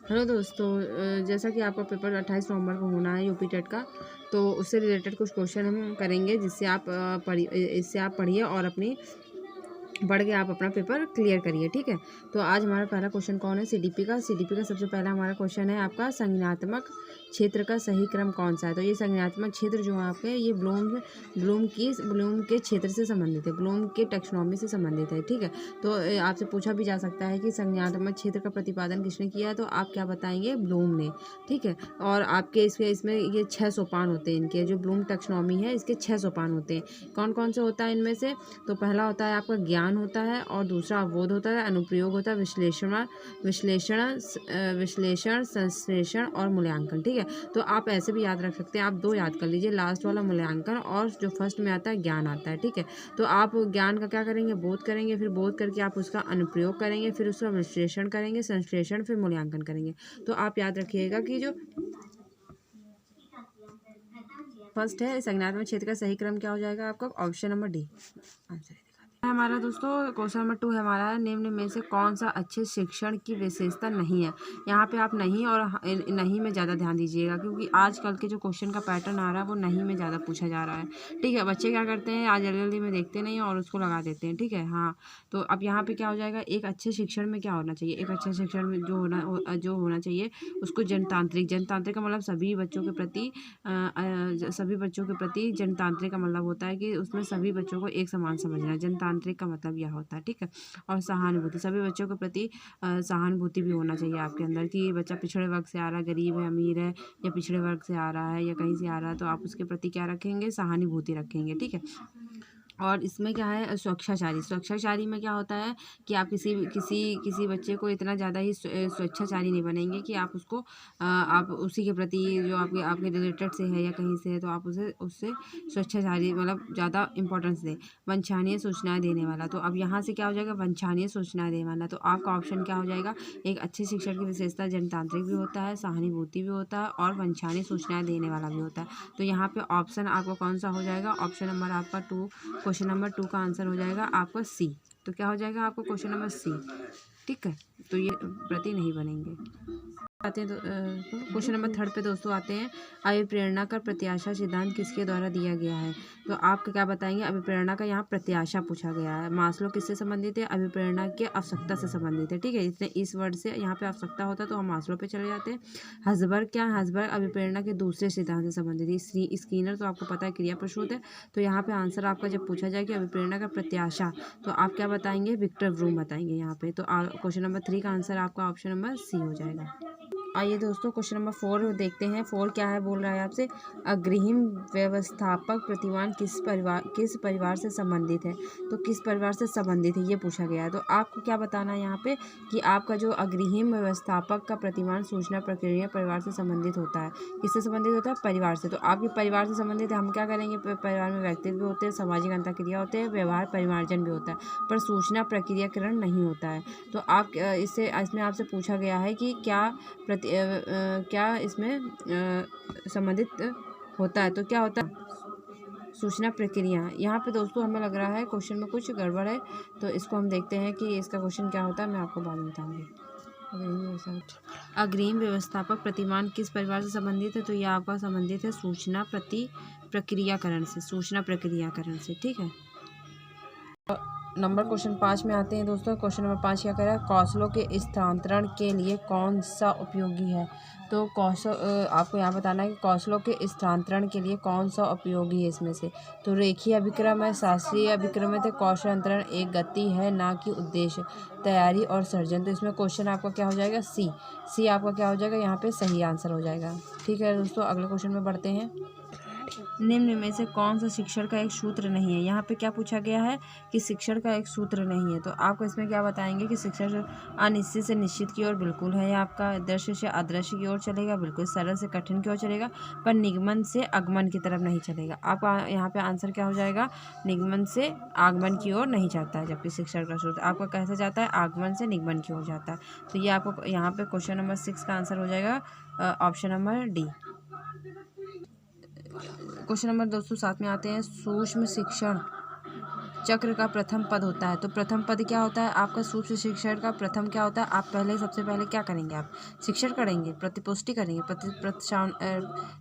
Hello दोस्तों, जैसा कि आपका पेपर 28 नवंबर को होना है यूपी टेट का, तो उससे रिलेटेड कुछ क्वेश्चन हम करेंगे जिससे आप इससे आप पढ़िए और अपनी पढ़ के आप अपना पेपर क्लियर करिए। ठीक है, तो आज हमारा पहला क्वेश्चन कौन है? सीडीपी का। सीडीपी का सबसे पहला हमारा क्वेश्चन है आपका, संज्ञानात्मक क्षेत्र का सही क्रम कौन सा है? तो ये संज्ञानात्मक क्षेत्र जो है आपके, ये ब्लूम के क्षेत्र से संबंधित है, ब्लूम के टैक्सोनॉमी से संबंधित है। ठीक है, तो आपसे पूछा भी जा सकता है कि संज्ञानात्मक क्षेत्र का प्रतिपादन किसने किया है, तो आप क्या बताएंगे? ब्लूम ने। ठीक है, और आपके इसमें ये 6 सोपान होते हैं इनके, जो ब्लूम टैक्सोनॉमी है इसके 6 सोपान होते हैं। कौन कौन से होता है इनमें से? तो पहला होता है आपका ज्ञान होता है, और दूसरा अवबोध होता है, अनुप्रयोग होता है, विश्लेषण, संश्लेषण और मूल्यांकन। ठीक है, तो आप ऐसे भी याद रख सकते हैं, आप 2 याद कर लीजिए, लास्ट वाला मूल्यांकन और जो फर्स्ट में आता है ज्ञान आता है। ठीक है, तो आप ज्ञान का क्या करेंगे? बोध करेंगे, फिर बोध करके आप उसका अनुप्रयोग करेंगे, फिर उसका विश्लेषण करेंगे, संश्लेषण, फिर मूल्यांकन करेंगे। तो आप याद रखिएगा कि जो फर्स्ट है संज्ञानात्मक क्षेत्र का सही क्रम क्या हो जाएगा आपका? ऑप्शन नंबर डी आंसर हमारा। दोस्तों क्वेश्चन नंबर 2 है हमारा, निम्न में से कौन सा अच्छे शिक्षण की विशेषता नहीं है? यहाँ पे आप नहीं और नहीं में ज़्यादा ध्यान दीजिएगा, क्योंकि आजकल के जो क्वेश्चन का पैटर्न आ रहा है वो नहीं में ज़्यादा पूछा जा रहा है। ठीक है, बच्चे क्या करते हैं, आज जल्दी जल्दी में देखते नहीं और उसको लगा देते हैं। ठीक है, हाँ, तो अब यहाँ पे क्या हो जाएगा, एक अच्छे शिक्षण में क्या होना चाहिए? एक अच्छे शिक्षण में जो होना चाहिए उसको जनतांत्रिक का मतलब सभी बच्चों के प्रति जनतांत्रिक का मतलब होता है कि उसमें सभी बच्चों को एक समान समझना। जनतांत्रिक का मतलब यह होता है। ठीक है, और सहानुभूति, सभी बच्चों के प्रति सहानुभूति भी होना चाहिए आपके अंदर, कि बच्चा पिछड़े वर्ग से आ रहा है, गरीब है, अमीर है, या पिछड़े वर्ग से आ रहा है या कहीं से आ रहा है, तो आप उसके प्रति क्या रखेंगे? सहानुभूति रखेंगे। ठीक है, और इसमें क्या है, स्वेच्छाचारी में क्या होता है कि आप किसी बच्चे को इतना ज़्यादा ही स्वेच्छाचारी नहीं बनेंगे कि आप उसको आप उसी के प्रति जो आपके आपके रिलेटेड से है या कहीं से है, तो आप उससे स्वेच्छाचारी मतलब ज़्यादा इंपॉर्टेंस दें। वांछनीय सूचनाएं देने वाला, तो अब यहाँ से क्या हो जाएगा? वांछनीय सूचनाएं देने वाला, तो आपका ऑप्शन क्या हो जाएगा? एक अच्छे शिक्षक की विशेषता जनतांत्रिक भी होता है, सहानुभूति भी होता है, और वांछनीय सूचनाएं देने वाला भी होता है। तो यहाँ पे ऑप्शन आपका कौन सा हो जाएगा? ऑप्शन नंबर आपका 2, क्वेश्चन नंबर 2 का आंसर हो जाएगा आपका सी। तो क्या हो जाएगा आपका क्वेश्चन नंबर सी? ठीक है, तो ये प्रति नहीं बनेंगे। आते हैं तो क्वेश्चन नंबर 3 पे दोस्तों आते हैं, अभिप्रेरणा का प्रत्याशा सिद्धांत किसके द्वारा दिया गया है? तो आप क्या बताएंगे? अभिप्रेरणा का यहाँ प्रत्याशा पूछा गया है। मास्लो किससे संबंधित है? अभिप्रेरणा के आवश्यकता से संबंधित है। ठीक है, इसने इस वर्ड से यहाँ पे आवश्यकता होता है तो हम मास्लो पे चले जाते हैं। हसबर्ग क्या? हसबर्ग अभिप्रेरणा के दूसरे सिद्धांत से संबंधित है। स्कीनर तो आपको पता है क्रिया प्रसूत है। तो यहाँ पे आंसर आपका जब पूछा जाए कि अभिप्रेरणा का प्रत्याशा, तो आप क्या बताएंगे? विक्टर ब्रूम बताएंगे यहाँ पे। तो क्वेश्चन नंबर 3 का आंसर आपका ऑप्शन नंबर सी हो जाएगा। आइए दोस्तों क्वेश्चन नंबर 4 देखते हैं। 4 क्या है, बोल रहा है आपसे, अग्रिम व्यवस्थापक प्रतिमान किस परिवार से संबंधित है? तो किस परिवार से संबंधित है ये पूछा गया है। तो आपको क्या बताना है यहाँ पे कि आपका जो अग्रिम व्यवस्थापक का प्रतिमान सूचना प्रक्रिया परिवार से संबंधित होता है। किससे संबंधित होता है? परिवार से। तो आपके परिवार से संबंधित है, हम क्या करेंगे? परिवार में व्यक्तित्व भी होते हैं, सामाजिक अंतःक्रिया होते हैं, व्यवहार परिमार्जन भी होता है, पर सूचना प्रक्रियाकरण नहीं होता है। तो आप इसमें आपसे पूछा गया है कि क्या इसमें संबंधित होता है? तो क्या होता है? सूचना प्रक्रिया। यहाँ पे दोस्तों हमें लग रहा है क्वेश्चन में कुछ गड़बड़ है, तो इसको हम देखते हैं कि इसका क्वेश्चन क्या होता है, मैं आपको बाद में बताऊंगी। अग्रिम व्यवस्थापक प्रतिमान किस परिवार से संबंधित है? तो यह आपका संबंधित है सूचना प्रक्रियाकरण से। ठीक है, नंबर क्वेश्चन 5 में आते हैं दोस्तों। क्वेश्चन नंबर 5 क्या कह रहा है, कौशलों के स्थानांतरण के लिए कौन सा उपयोगी है? तो आपको यहाँ बताना है कि कौशलों के स्थानांतरण के लिए कौन सा उपयोगी है इसमें से। तो रेखीय अभिक्रम है, शास्त्रीय अभिक्रम है, तो कौशल अंतरण एक गति है ना कि उद्देश्य, तैयारी और सर्जन। तो इसमें क्वेश्चन आपका क्या हो जाएगा? सी आपका क्या हो जाएगा? यहाँ पे सही आंसर हो जाएगा। ठीक है दोस्तों, अगले क्वेश्चन में बढ़ते हैं। निम्न में से कौन सा शिक्षण का एक सूत्र नहीं है? यहाँ पे क्या पूछा गया है कि शिक्षण का एक सूत्र नहीं है। तो आपको इसमें क्या बताएंगे कि शिक्षण अनिश्चित से निश्चित की ओर बिल्कुल है, आपका दृश्य से अदृश्य की ओर चलेगा, बिल्कुल सरल से कठिन की ओर चलेगा, पर निगमन से आगमन की तरफ नहीं चलेगा। आपका यहाँ पे आंसर क्या हो जाएगा? निगमन से आगमन की ओर नहीं जाता है, जबकि शिक्षण का सूत्र आपका कैसे जाता है? आगमन से निगमन की ओर जाता है। तो ये आपको यहाँ पे क्वेश्चन नंबर 6 का आंसर हो जाएगा option number D. Question number 207 में आते हैं, सूक्ष्म शिक्षण चक्र का प्रथम पद होता है। तो प्रथम पद क्या होता है आपका? सूक्ष्म शिक्षण का प्रथम क्या होता है? आप पहले सबसे पहले क्या करेंगे? आप शिक्षण करेंगे, प्रतिपुष्टि करेंगे,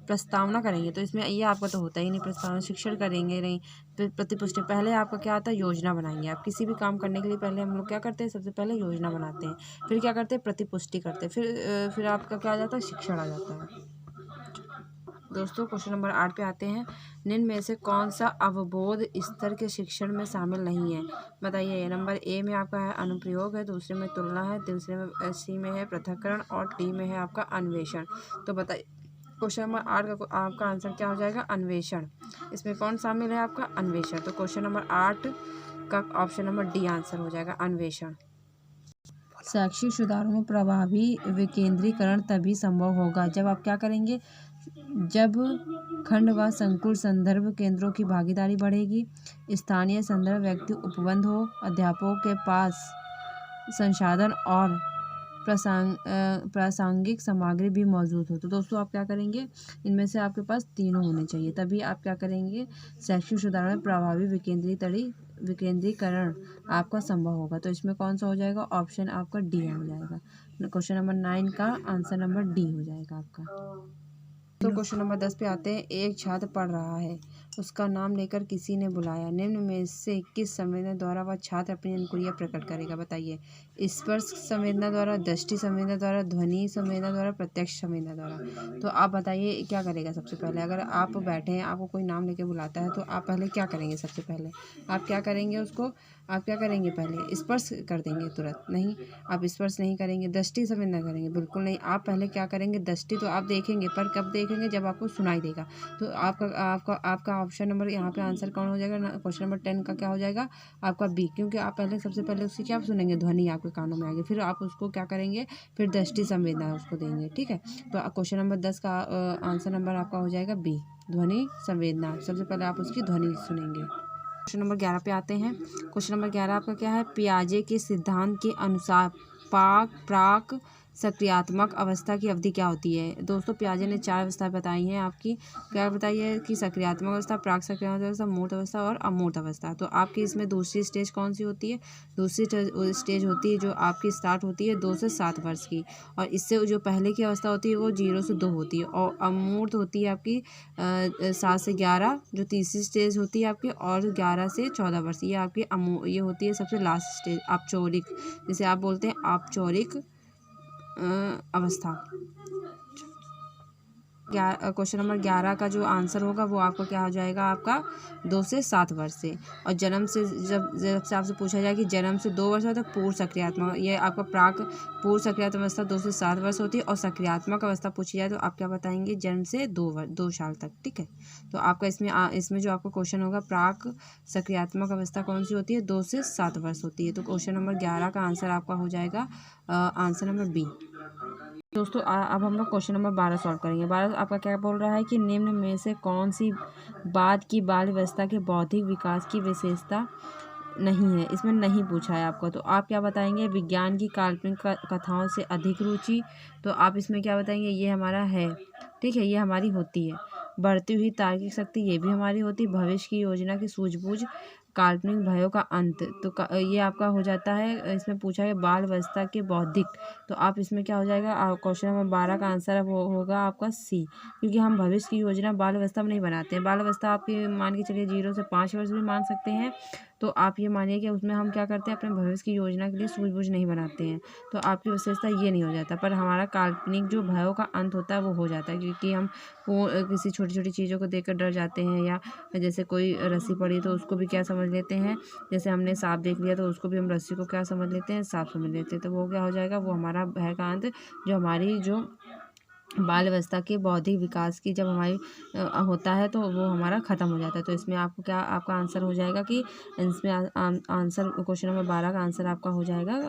प्रस्तावना करेंगे। तो इसमें ये आपका तो होता ही नहीं, प्रस्तावना शिक्षण करेंगे नहीं, प्रतिपुष्टि। पहले आपका क्या आता है? योजना बनाएंगे। आप किसी भी काम करने के लिए पहले हम लोग क्या करते हैं? सबसे पहले योजना बनाते हैं, फिर क्या करते हैं? प्रतिपुष्टि करते हैं, फिर आपका क्या आ जाता है? शिक्षण आ जाता है। दोस्तों क्वेश्चन नंबर 8 पे आते हैं। निम्न में से कौन सा अवबोध स्तर के शिक्षण में शामिल नहीं है? बताइए। नंबर ए में आपका है अनुप्रयोग है, दूसरे में तुलना है, तीसरे में सी में है पृथक्करण और डी में है आपका अन्वेषण। तो बताइए क्वेश्चन नंबर 8 का आपका आंसर क्या हो जाएगा? अन्वेषण। इसमें कौन शामिल है आपका? अन्वेषण। तो क्वेश्चन नंबर 8 का ऑप्शन नंबर डी आंसर हो जाएगा, अन्वेषण। शैक्षिक सुधारों में प्रभावी विकेंद्रीकरण तभी संभव होगा जब आप क्या करेंगे? जब खंड व संकुल संदर्भ केंद्रों की भागीदारी बढ़ेगी, स्थानीय संदर्भ व्यक्ति उपबंध हो, अध्यापकों के पास संसाधन और प्रासंगिक सामग्री भी मौजूद हो। तो दोस्तों आप क्या करेंगे? इनमें से आपके पास तीनों होने चाहिए, तभी आप क्या करेंगे? शैक्षिक सुधार में प्रभावी विकेंद्रीकरण आपका संभव होगा। तो इसमें कौन सा हो जाएगा? ऑप्शन आपका डी हो जाएगा। क्वेश्चन नंबर 9 का आंसर नंबर डी हो जाएगा आपका। तो क्वेश्चन नंबर 10 पे आते हैं। एक छात्र पढ़ रहा है, उसका नाम लेकर किसी ने बुलाया। निम्न में से किस संवेदना द्वारा वह छात्र अपनी अनुक्रिया प्रकट करेगा? बताइए। स्पर्श संवेदना द्वारा, दृष्टि संवेदना द्वारा, ध्वनि संवेदना द्वारा, प्रत्यक्ष संवेदना द्वारा। तो आप बताइए क्या करेगा सबसे पहले? अगर आप बैठे हैं, आपको कोई नाम लेके बुलाता है, तो आप पहले क्या करेंगे? सबसे पहले आप क्या करेंगे? उसको आप क्या करेंगे? पहले स्पर्श कर देंगे तुरंत? नहीं, आप स्पर्श नहीं करेंगे। दृष्टि संवेदना करेंगे? बिल्कुल नहीं। आप पहले क्या करेंगे? दृष्टि तो आप देखेंगे, पर कब देखेंगे? जब आपको सुनाई देगा। तो आपका ऑप्शन नंबर यहाँ पे आंसर कौन हो जाएगा? क्वेश्चन नंबर 10 का क्या हो जाएगा? आपका बी, क्योंकि आप पहले सबसे पहले उसकी क्या सुनेंगे? ध्वनि आपके कानों में आएगी, फिर आप उसको क्या करेंगे? फिर दृष्टि संवेदना उसको देंगे। ठीक है, तो क्वेश्चन नंबर 10 का आंसर नंबर आपका हो जाएगा बी, ध्वनि संवेदना। सबसे पहले आप उसकी ध्वनि सुनेंगे। क्वेश्चन नंबर 11 पे आते हैं। क्वेश्चन नंबर 11 आपका क्या है? पियाजे के सिद्धांत के अनुसार प्राक सक्रियात्मक अवस्था की अवधि क्या होती है? दोस्तों पियाजे ने 4 अवस्था बताई हैं आपकी। क्या बताई है? कि सक्रियात्मक अवस्था, प्राक सक्रियात्मक अवस्था, मूर्त अवस्था और अमूर्त अवस्था। तो आपकी इसमें दूसरी स्टेज कौन सी होती है? दूसरी स्टेज होती है जो आपकी स्टार्ट होती है 2 से 7 वर्ष की, और इससे जो पहले की अवस्था होती है वो 0 से 2 होती है, और अमूर्त होती है आपकी 7 से 11, जो तीसरी स्टेज होती है आपकी, और 11 से 14 वर्ष ये आपकी ये होती है सबसे लास्ट स्टेज, औपचारिक, जिसे आप बोलते हैं औपचारिक अवस्था। क्वेश्चन नंबर 11 का जो आंसर होगा वो आपका क्या हो जाएगा? आपका 2 से 7 वर्ष से। और जन्म से जब से आपसे पूछा जाए कि जन्म से 2 वर्ष होता है पूर्व सक्रियात्मक, ये आपका प्राक पूर्व सक्रियात्मक अवस्था 2 से 7 वर्ष होती है, और सक्रियात्मक अवस्था पूछी जाए तो आप क्या बताएंगे? जन्म से 2 साल तक। ठीक है, तो आपका इसमें जो आपका क्वेश्चन होगा प्राक सक्रियात्मक अवस्था कौन सी होती है? 2 से 7 वर्ष होती है। तो क्वेश्चन नंबर 11 का आंसर आपका हो जाएगा आंसर नंबर बी। दोस्तों अब हम लोग क्वेश्चन नंबर 12 सॉल्व करेंगे। 12 आपका क्या बोल रहा है? कि निम्न में से कौन सी बात की बाल अवस्था के बौद्धिक विकास की विशेषता नहीं है? इसमें नहीं पूछा है आपको, तो आप क्या बताएंगे? विज्ञान की काल्पनिक कथाओं से अधिक रुचि। तो आप इसमें क्या बताएंगे? ये हमारा है, ठीक है, ये हमारी होती है। बढ़ती हुई तार्किक शक्ति, ये भी हमारी होती है। भविष्य की योजना की सूझबूझ, काल्पनिक भयों का अंत। तो ये आपका हो जाता है। इसमें पूछा है बाल अवस्था के बौद्धिक, तो आप इसमें क्या हो जाएगा? क्वेश्चन नंबर 12 का आंसर वो होगा आपका सी, क्योंकि हम भविष्य की योजना बाल अवस्था में नहीं बनाते हैं। बाल अवस्था आपकी मान के चलिए 0 से 5 वर्ष भी मान सकते हैं। तो आप ये मानिए कि उसमें हम क्या करते हैं? अपने भविष्य की योजना के लिए सूझबूझ नहीं बनाते हैं, तो आपकी विशेषता ये नहीं हो जाता। पर हमारा काल्पनिक जो भयों का अंत होता है वो हो जाता है, क्योंकि हम किसी छोटी छोटी चीज़ों को देखकर डर जाते हैं, या जैसे कोई रस्सी पड़ी तो उसको भी क्या समझ लेते हैं? जैसे हमने सांप देख लिया तो उसको भी हम रस्सी को क्या समझ लेते हैं? सांप समझ लेते हैं। तो वो क्या हो जाएगा? वो हमारा भय का अंत, जो हमारी जो बाल अवस्था के बौद्धिक विकास की जब हमारी होता है तो वो हमारा ख़त्म हो जाता है। तो इसमें आपको क्या आपका आंसर हो जाएगा? कि इसमें आंसर क्वेश्चन नंबर 12 का आंसर आपका हो जाएगा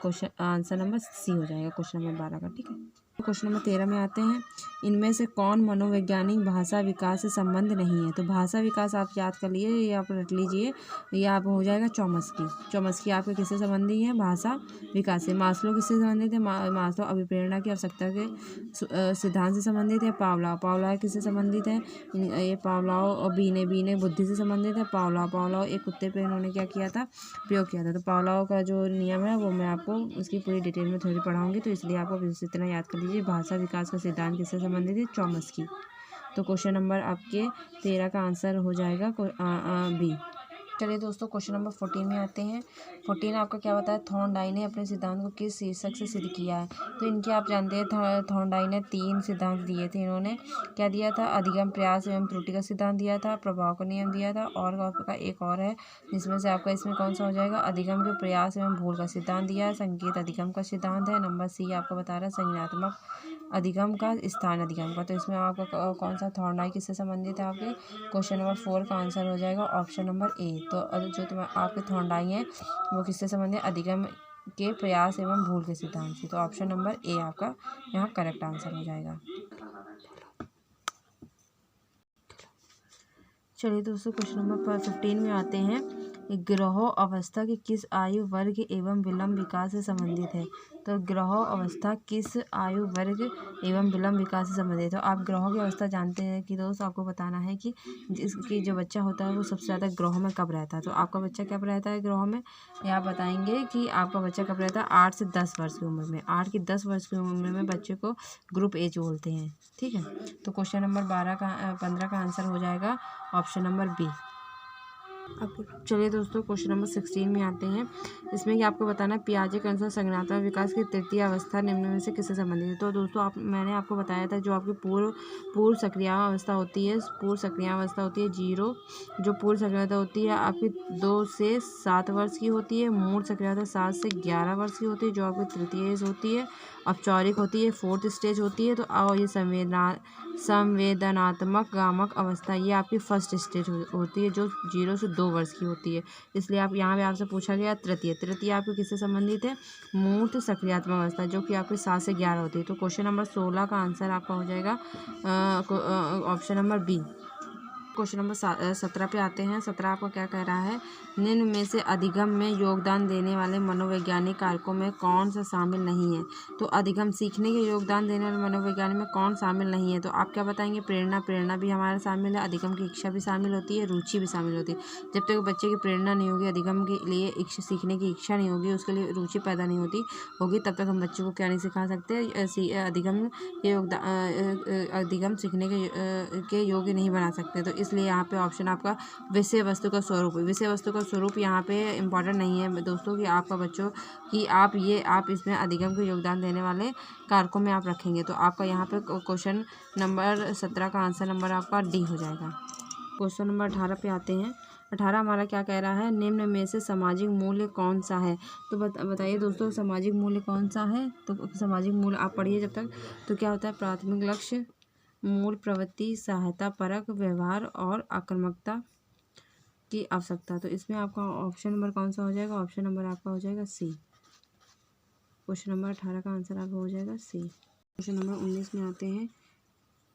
क्वेश्चन आंसर नंबर सी हो जाएगा क्वेश्चन नंबर 12 का। ठीक है, क्वेश्चन नंबर 13 में आते हैं, इनमें से कौन मनोवैज्ञानिक भाषा विकास से संबंध नहीं है। तो भाषा विकास आप याद कर लिए, ये आप रट लीजिए, ये आप हो जाएगा चौमस्की। चौमस्की आपके किससे संबंधी है, भाषा विकास से। मास्लो किससे संबंधित है, मास्लो अभिप्रेरणा की आवश्यकता के सिद्धांत से संबंधित है। पावलाव किससे संबंधित है, ये पावलाव और बीने बुद्धि से संबंधित है। पावलाव एक कुत्ते पे इन्होंने क्या किया था, प्रयोग किया था। तो पावलाव का जो नियम है वो मैं आपको उसकी पूरी डिटेल में थोड़ी पढ़ाऊंगी, तो इसलिए आपको बस इतना याद कर लीजिए। भाषा विकास का सिद्धांत किससे संबंधित है, चौमस्की। तो क्वेश्चन नंबर आपके 13 का आंसर हो जाएगा बी। चलिए दोस्तों क्वेश्चन नंबर 14 में आते हैं। 14 आपका क्या बताया, थॉर्नडाइक ने अपने सिद्धांत को किस शीर्षक से सिद्ध किया है। तो इनके आप जानते हैं थॉर्नडाइक ने 3 सिद्धांत दिए थे। इन्होंने क्या दिया था, अधिगम, प्रयास एवं त्रुटि का सिद्धांत दिया था, प्रभाव का नियम दिया था, और आपका एक और है जिसमें से आपका इसमें कौन सा हो जाएगा, अधिगम के प्रयास एवं भूल का सिद्धांत दिया है। संकेत अधिगम का सिद्धांत है। नंबर सी आपका बता रहा है संज्ञानात्मक अधिगम का, स्थान अधिगम का। तो इसमें आपका कौन सा थॉर्नडाइक किससे संबंधित है, आपके क्वेश्चन नंबर 4 का आंसर हो जाएगा ऑप्शन नंबर ए। तो जो आपके थॉर्नडाइक हैं वो किससे संबंधित है, अधिगम के प्रयास एवं भूल के सिद्धांत से। तो ऑप्शन नंबर ए आपका यहाँ करेक्ट आंसर हो जाएगा। चलिए दोस्तों क्वेश्चन नंबर 15 में आते हैं, ग्रह अवस्था के किस आयु वर्ग एवं विलंब विकास से संबंधित है। तो ग्रह अवस्था किस आयु वर्ग एवं विलंब विकास से संबंधित है। तो आप ग्रहों की अवस्था जानते हैं कि दोस्त आपको बताना है कि जिसकी जो बच्चा होता है वो सबसे ज़्यादा ग्रहों में कब रहता है। तो आपका बच्चा कब रहता है ग्रहों में, या आप बताएंगे कि आपका बच्चा कब रहता है, 8 से 10 वर्ष की उम्र में। 8 की 10 वर्ष की उम्र में बच्चे को ग्रुप एज बोलते हैं, ठीक है। तो क्वेश्चन नंबर 15 का आंसर हो जाएगा ऑप्शन नंबर बी। अब चलिए दोस्तों क्वेश्चन नंबर 16 में आते हैं। इसमें कि आपको बताना है पियाजे के अनुसार संज्ञानात्मक विकास की तृतीय अवस्था निम्न में से किससे संबंधित है। तो दोस्तों मैंने आपको बताया था जो आपकी पूर्व सक्रियावस्था होती है, पूर्व सक्रियावस्था होती है 0, जो पूर्व सक्रियता होती है आपकी 2 से 7 वर्ष की होती है। मूल सक्रियता 7 से 11 वर्ष की होती है, जो आपकी तृतीय एज होती है। औपचारिक होती है 4th स्टेज होती है। तो और ये संवेदनात्मक गामक अवस्था ये आपकी फर्स्ट स्टेज होती है, जो 0 से 2 वर्ष की होती है। इसलिए आप यहाँ पे आपसे पूछा गया तृतीय आपके किससे संबंधित है, मूर्त सक्रियात्मक अवस्था, जो कि आपके 7 से 11 होती है। तो क्वेश्चन नंबर 16 का आंसर आपका हो जाएगा option number B. Question number 17 पे आते हैं। 17 आपको क्या कह रहा है, निम्न में से अधिगम में योगदान देने वाले मनोवैज्ञानिक कारकों में कौन सा शामिल नहीं है। तो अधिगम सीखने के योगदान देने वाले मनोवैज्ञानिक में कौन शामिल नहीं है। तो आप क्या बताएंगे, प्रेरणा भी हमारा शामिल है, अधिगम की इच्छा भी शामिल होती है, रुचि भी शामिल होती है। जब तक बच्चे की प्रेरणा नहीं होगी, अधिगम के लिए सीखने की इच्छा नहीं होगी, उसके लिए रुचि पैदा नहीं होगी, तब तक हम बच्चे को क्या नहीं सिखा सकते, अधिगम के योगदान अधिगम सीखने के योग्य नहीं बना सकते। तो इसलिए यहाँ पे ऑप्शन आपका विषय वस्तु का स्वरूप यहाँ पे इम्पॉर्टेंट नहीं है दोस्तों, कि आपका बच्चों कि आप इसमें अधिगम को योगदान देने वाले कारकों में आप रखेंगे। तो आपका यहाँ पे क्वेश्चन नंबर 17 का आंसर नंबर आपका डी हो जाएगा। क्वेश्चन नंबर 18 पे आते हैं। 18 हमारा क्या कह रहा है, निम्न में से सामाजिक मूल्य कौन सा है। तो बताइए दोस्तों सामाजिक मूल्य कौन सा है। तो सामाजिक मूल्य आप पढ़िए जब तक। तो क्या होता है, प्राथमिक लक्ष्य, मूल प्रवृत्ति, सहायता परक व्यवहार और आक्रामकता की आवश्यकता। तो इसमें आपका ऑप्शन नंबर कौन सा हो जाएगा, ऑप्शन नंबर आपका हो जाएगा सी। क्वेश्चन नंबर 18 का आंसर आपका हो जाएगा सी। क्वेश्चन नंबर 19 में आते हैं।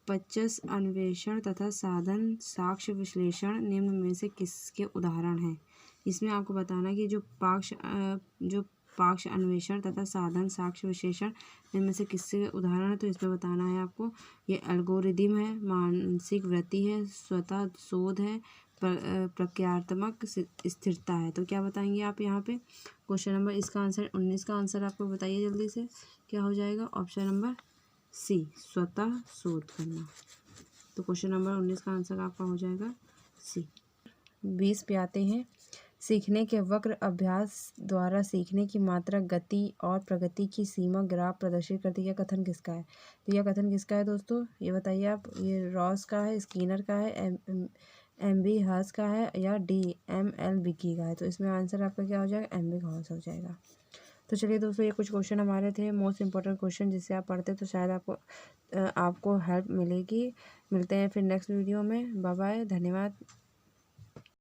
25 अन्वेषण तथा साधन साक्ष्य विश्लेषण निम्न में से किसके उदाहरण हैं। इसमें आपको बताना कि जो पक्ष अन्वेषण तथा साधन साक्ष्य विश्लेषण इनमें से किससे उदाहरण है। तो इसमें बताना है आपको, ये एल्गोरिदम है, मानसिक वृत्ति है, स्वतः शोध है, प्रक्रियात्मक स्थिरता है। तो क्या बताएंगे आप यहाँ पे क्वेश्चन नंबर इसका आंसर 19 का आंसर आपको बताइए जल्दी से, क्या हो जाएगा ऑप्शन नंबर सी, स्वतः शोध करना। तो क्वेश्चन नंबर 19 का आंसर आपका हो जाएगा सी। 20 पे आते हैं। सीखने के वक्र अभ्यास द्वारा सीखने की मात्रा, गति और प्रगति की सीमा ग्राफ प्रदर्शित करती है। यह कथन किसका है। तो यह कथन किसका है दोस्तों, ये बताइए आप। ये रॉस का है, स्किनर का है, एमबी हर्स का है, या DML विकी का है। तो इसमें आंसर आपका क्या हो जाएगा, एमबी हर्स हो जाएगा। तो चलिए दोस्तों ये कुछ क्वेश्चन हमारे थे मोस्ट इंपॉर्टेंट क्वेश्चन, जिससे आप पढ़ते तो शायद आपको हेल्प मिलेगी। मिलते हैं फिर नेक्स्ट वीडियो में। बाय बाय, धन्यवाद।